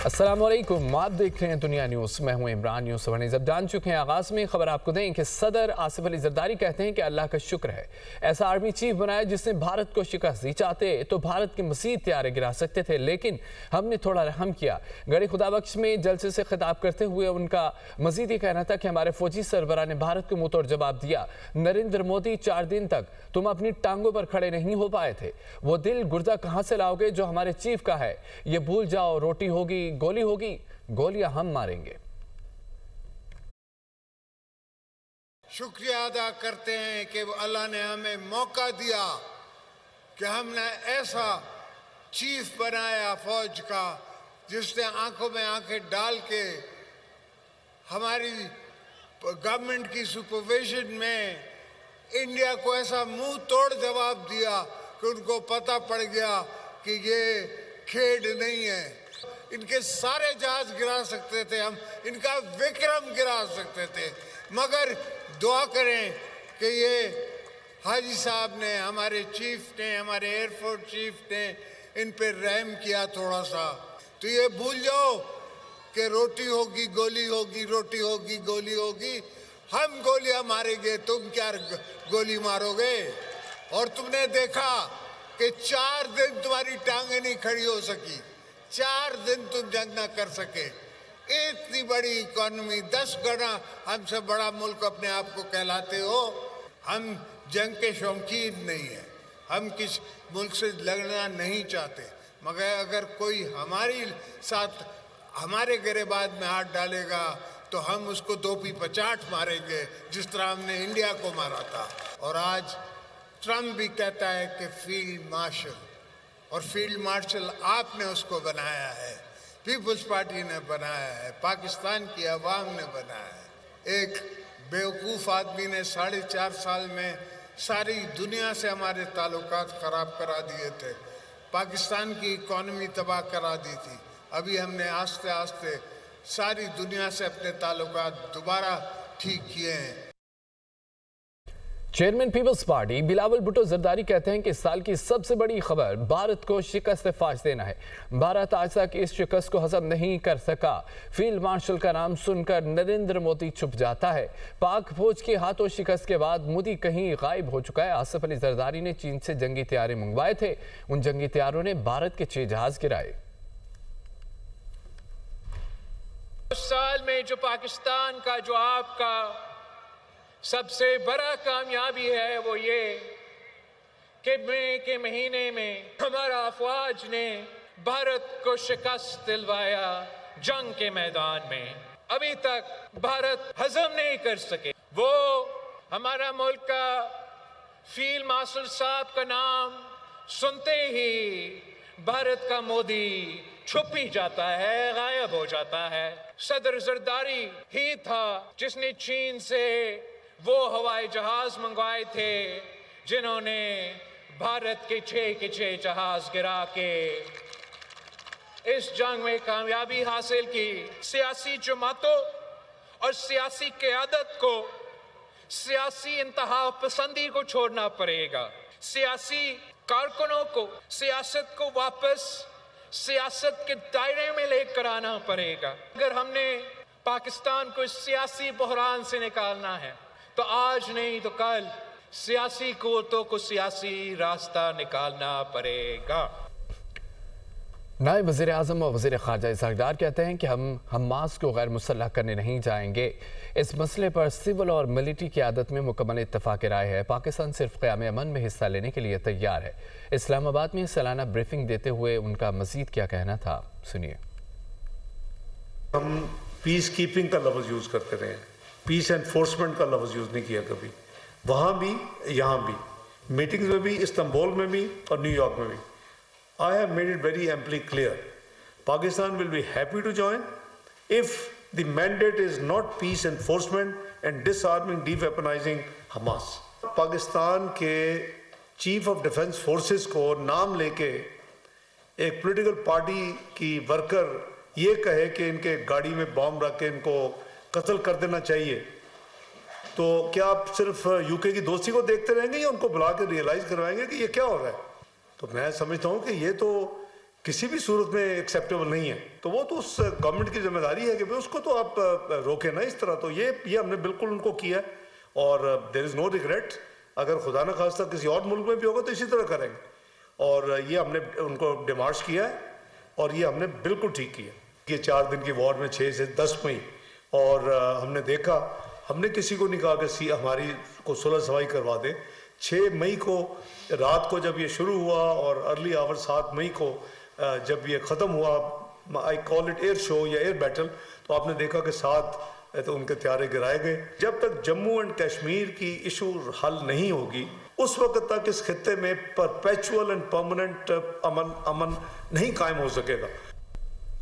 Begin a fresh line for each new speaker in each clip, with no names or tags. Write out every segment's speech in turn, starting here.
अस्सलामुअलैकुम, आप देख रहे हैं दुनिया न्यूज़। मैं हूं इमरान। न्यूज़ खबर जब जान चुके हैं। आगाज में खबर आपको दें कि सदर आसिफ अली जरदारी कहते हैं कि अल्लाह का शुक्र है ऐसा आर्मी चीफ बनाया जिसने भारत को शिकस्त दी। चाहते तो भारत के मजीद तैयारे गिरा सकते थे, लेकिन हमने थोड़ा रहम किया। गढ़ी खुदाबख्श में जलसे से खिताब करते हुए उनका मजीद ये कहना था कि हमारे फौजी सरबराह ने भारत को मुंहतोड़ जवाब दिया। नरेंद्र मोदी, 4 दिन तक तुम अपनी टांगों पर खड़े नहीं हो पाए थे। वो दिल गुर्दा कहां से लाओगे जो हमारे चीफ का है? ये भूल जाओ, रोटी होगी, गोली होगी, गोलियां हम मारेंगे।
शुक्रिया अदा करते हैं कि अल्लाह ने हमें मौका दिया कि हमने ऐसा चीफ बनाया फौज का जिसने आंखों में आंखें डाल के हमारी गवर्नमेंट की सुपरविजन में इंडिया को ऐसा मुंह तोड़ जवाब दिया कि उनको पता पड़ गया कि ये खेड नहीं है। इनके सारे जहाज गिरा सकते थे हम, इनका विक्रम गिरा सकते थे, मगर दुआ करें कि ये हाजी साहब ने, हमारे चीफ ने, हमारे एयरफोर्स चीफ ने इन पे रहम किया थोड़ा सा। तो ये भूल जाओ कि रोटी होगी, गोली होगी, रोटी होगी, गोली होगी, हम गोलियां मारेंगे, तुम क्या गोली मारोगे? और तुमने देखा कि 4 दिन तुम्हारी टांगे नहीं खड़ी हो सकी, 4 दिन तुम जंग ना कर सके। इतनी बड़ी इकोनॉमी, 10 गुना हमसे बड़ा मुल्क अपने आप को कहलाते हो। हम जंग के शौकीन नहीं है, हम किस मुल्क से लड़ना नहीं चाहते, मगर अगर कोई हमारी साथ हमारे गिरेबान में हाथ डालेगा तो हम उसको 2 पी 50 मारेंगे, जिस तरह हमने इंडिया को मारा था। और आज ट्रम्प भी कहता है कि फील्ड मार्शल, और फील्ड मार्शल आपने उसको बनाया है, पीपल्स पार्टी ने बनाया है, पाकिस्तान की अवाम ने बनाया है। एक बेवकूफ़ आदमी ने 4.5 साल में सारी दुनिया से हमारे ताल्लुकात ख़राब करा दिए थे, पाकिस्तान की इकॉनमी तबाह करा दी थी। अभी हमने आस्ते आस्ते सारी दुनिया से अपने ताल्लुकात दोबारा ठीक किए हैं।
चेयरमैन पीपल्स पार्टी बिलावल भुट्टो जरदारी कहते हैं कि इस साल की सबसे बड़ी खबर भारत को शिकस्त फाश देना है। भारत आज तक इस शिकस्त को हजम नहीं कर सका। फील्ड मार्शल का नाम सुनकर नरेंद्र मोदी चुप जाता है। पाक फौज के हाथों शिकस्त के बाद मोदी कहीं गायब हो चुका है। आसिफ अली जरदारी ने चीन से जंगी तैयारे मंगवाए थे, उन जंगी तैयारों ने भारत के 6 जहाज गिराए।
उस साल में जो पाकिस्तान का, जो आपका सबसे बड़ा कामयाबी है वो ये कि मई के महीने में हमारा अफवाज ने भारत को शिकस्त दिलवाया जंग के मैदान में। अभी तक भारत हजम नहीं कर सके। वो हमारा मुल्क का फील्ड मार्शल साहब का नाम सुनते ही भारत का मोदी छुप ही जाता है, गायब हो जाता है। सदर जरदारी ही था जिसने चीन से वो हवाई जहाज मंगवाए थे जिन्होंने भारत के 6 जहाज गिरा के इस जंग में कामयाबी हासिल की। सियासी जमातों और सियासी क़यादत को सियासी इंतहा पसंदी को छोड़ना पड़ेगा। सियासी कारकुनों को सियासत को वापस सियासत के दायरे में लेकर आना पड़ेगा। अगर हमने पाकिस्तान को इस सियासी बहरान से निकालना है तो आज नहीं तो कल सियासी कुव्वतों को सियासी रास्ता निकालना पड़ेगा।
नायब वज़ीर आज़म और वज़ीर ख़ारजा इज़हार कहते हैं कि हम हमास को गैर मुसल्लह करने नहीं जाएंगे। इस मसले पर सिविल और मिलिट्री की आदत में मुकम्मल इत्तफ़ाक़ राय है। पाकिस्तान सिर्फ क़याम अमन में हिस्सा लेने के लिए तैयार है। इस्लामाबाद में सालाना ब्रीफिंग देते हुए उनका मज़ीद क्या कहना था, सुनिए।
हम पीस कीपिंग का लफ्ज़ यूज़ करते रहे, पीस एनफोर्समेंट का लफ्ज़ यूज़ नहीं किया कभी, वहाँ भी यहाँ भी, मीटिंग्स में भी, इस्तांबुल में भी और न्यूयॉर्क में भी। I have made it very amply clear. Pakistan will be happy to join if the mandate is not peace enforcement and disarming, deweaponizing Hamas. Pakistan के चीफ ऑफ डिफेंस फोर्सेस को नाम लेके एक पॉलिटिकल पार्टी की worker ये कहे कि इनके गाड़ी में बॉम्ब रख के इनको कत्ल कर देना चाहिए, तो क्या आप सिर्फ यूके की दोस्ती को देखते रहेंगे या उनको बुला के रियलाइज करवाएंगे कि ये क्या हो रहा है? तो मैं समझता हूँ कि ये तो किसी भी सूरत में एक्सेप्टेबल नहीं है। तो वो तो उस गवर्नमेंट की जिम्मेदारी है कि भाई उसको तो आप रोके ना इस तरह। तो ये हमने बिल्कुल उनको किया है और देयर इज़ नो रिग्रेट। अगर खुदा न खास्ता किसी और मुल्क में भी होगा तो इसी तरह करेंगे, और ये हमने उनको डिमार्च किया है और ये हमने बिल्कुल ठीक किया। ये 4 दिन की वॉर में 6 से 10 मई, और हमने देखा, हमने किसी को नहीं कहा कि हमारी को सुलह सफाई करवा दे। 6 मई को रात को जब ये शुरू हुआ और अर्ली आवर 7 मई को जब ये ख़त्म हुआ, I call it air show या एयर बैटल, तो आपने देखा कि 7 तो उनके त्यारे गिराए गए। जब तक जम्मू एंड कश्मीर की इशू हल नहीं होगी उस वक्त तक इस खित्ते में परपेचुअल एंड परमानेंट अमन नहीं कायम हो सकेगा।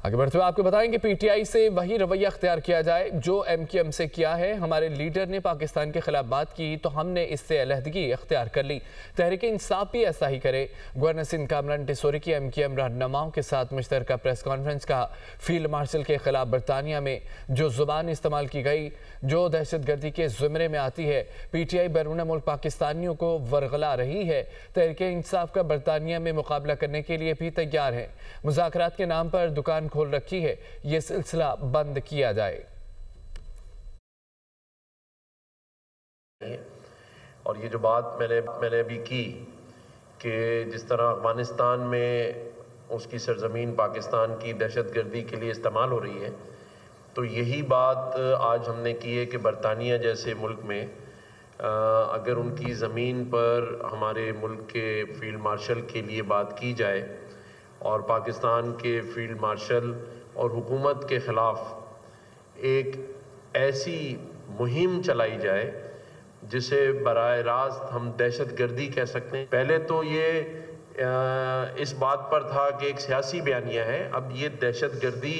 आगे बढ़ते हुए आपको बताएंगे पीटीआई से वही रवैया अख्तियार किया जाए जो एमक्यूएम से किया है। हमारे लीडर ने पाकिस्तान के खिलाफ बात की तो हमने इससे अलहदगी अख्तियार कर ली। तहरीक इंसाफ भी ऐसा ही करे। गवर्नर सिंध कामरान टिसोरी की एमक्यूएम रहनुमाओं के साथ मुश्तरका प्रेस कॉन्फ्रेंस का फील्ड मार्शल के खिलाफ बरतानिया में जो जुबान इस्तेमाल की गई जो दहशतगर्दी के ज़ुमरे में आती है, पीटीआई बैरून मुल्क पाकिस्तानियों को वरगला रही है। तहरीक इंसाफ का बरतानिया में मुकाबला करने के लिए भी तैयार है। मुज़ाकरात के नाम पर दुकान खोल रखी है, यह सिलसिला बंद किया जाए।
और ये जो बात मैंने अभी की कि जिस तरह अफगानिस्तान में उसकी सरजमीन पाकिस्तान की दहशतगर्दी के लिए इस्तेमाल हो रही है, तो यही बात आज हमने की है कि बरतानिया जैसे मुल्क में अगर उनकी ज़मीन पर हमारे मुल्क के फील्ड मार्शल के लिए बात की जाए और पाकिस्तान के फील्ड मार्शल और हुकूमत के ख़िलाफ़ एक ऐसी मुहिम चलाई जाए जिसे बराह रास्त हम दहशतगर्दी कह सकते हैं। पहले तो ये इस बात पर था कि एक सियासी बयानिया है, अब ये दहशतगर्दी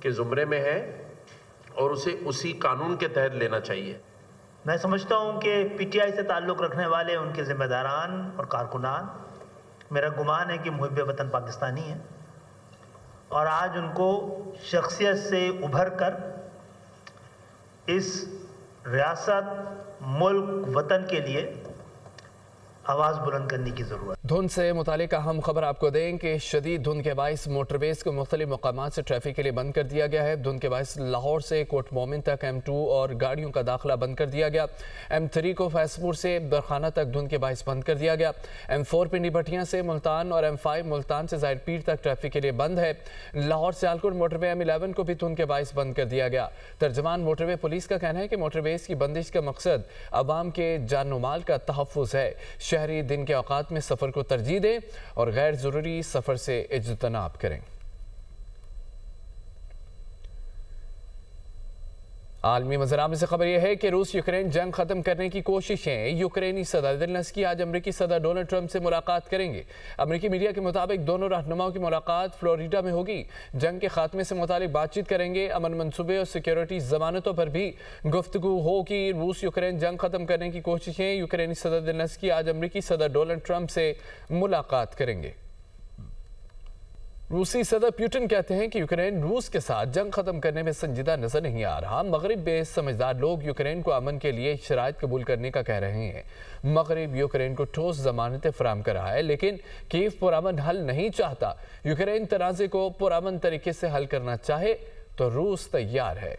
के ज़ुमरे में है और उसे उसी कानून के तहत लेना चाहिए।
मैं समझता हूँ कि पीटीआई से ताल्लुक़ रखने वाले उनके ज़िम्मेदारान और कारकुनान, मेरा गुमान है कि मुहिब वतन पाकिस्तानी है और आज उनको शख्सियत से उभर कर इस रियासत मुल्क वतन के लिए आवाज़ बुलंद करने की ज़रूरत।
धुंध से मुतालिक अहम खबर आपको दें कि शदीद धुंध के बायस मोटरवेज को मुख्तलिफ मकामात से ट्रैफिक के लिए बंद कर दिया गया है। धुंध के बायस लाहौर से कोट मोमिन तक M2 और गाड़ियों का दाखिला बंद कर दिया गया। M3 को फैसपुर से बरखाना तक धुंध के बायस बंद कर दिया गया। M4 पिंडी भटियां से मुल्तान और M5 मुल्तान से ज़ाहिर पीर तक ट्रैफिक के लिए बंद है। लाहौर से आलकुट मोटरवे M11 को भी धुंध के बायस बंद कर दिया गया। तर्जमान मोटरवे पुलिस का कहना है कि मोटरवेज की बंदिश का मकसद अवाम के जान माल का तहफ़्फ़ुज़ है। शहरी दिन के औकात में सफ़र को तरजीह दें और गैर ज़रूरी सफ़र से इज्तनाब करें। आलमी मंजराम में से खबर यह है कि रूस यूक्रेन जंग खत्म करने की कोशिशें। यूक्रेनी सदर ज़ेलेंस्की आज अमरीकी सदर डोनाल्ड ट्रंप से मुलाकात करेंगे। अमरीकी मीडिया के मुताबिक दोनों रहनुमाओं की मुलाकात फ्लोरिडा में होगी। जंग के खात्मे से मुतालिक बातचीत करेंगे। अमन मंसूबे और सिक्योरिटी जमानतों पर भी गुफ्तगू होगी। रूस यूक्रेन जंग खत्म करने की कोशिशें। यूक्रेनी सदर ज़ेलेंस्की आज अमरीकी सदर डोनाल्ड ट्रंप से मुलाकात करेंगे। रूसी सदर पुतिन कहते हैं कि यूक्रेन रूस के साथ जंग खत्म करने में संजीदा नजर नहीं आ रहा। मगरिब में समझदार लोग यूक्रेन को अमन के लिए शराइत कबूल करने का कह रहे हैं। मगरिब यूक्रेन को ठोस जमानतें फराहम कर रहा है, लेकिन कीव पुरअमन हल नहीं चाहता। यूक्रेन तनाज़े को पुरअमन तरीके से हल करना चाहे तो रूस तैयार है।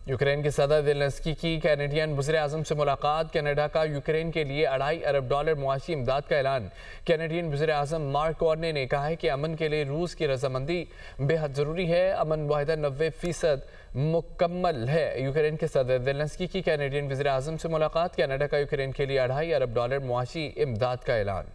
यूक्रेन के सदर ज़ेलेंस्की की कैनेडियन वज़ीर-ए-आज़म से मुलाकात। कनाडा का यूक्रेन के लिए $2.5 अरब मुआशी इमदाद का ऐलान। कैनेडियन वज़ीर-ए-आज़म मार्क कार्ने ने कहा है कि अमन के लिए रूस की रजामंदी बेहद ज़रूरी है। अमन मुआहदा 90% मुकम्मल है। यूक्रेन के सदर ज़ेलेंस्की की कैनेडियन वज़ीर-ए-आज़म से मुलाकात। कनाडा का यूक्रेन के लिए $2.5 अरब मुआशी इमदाद का ऐलान।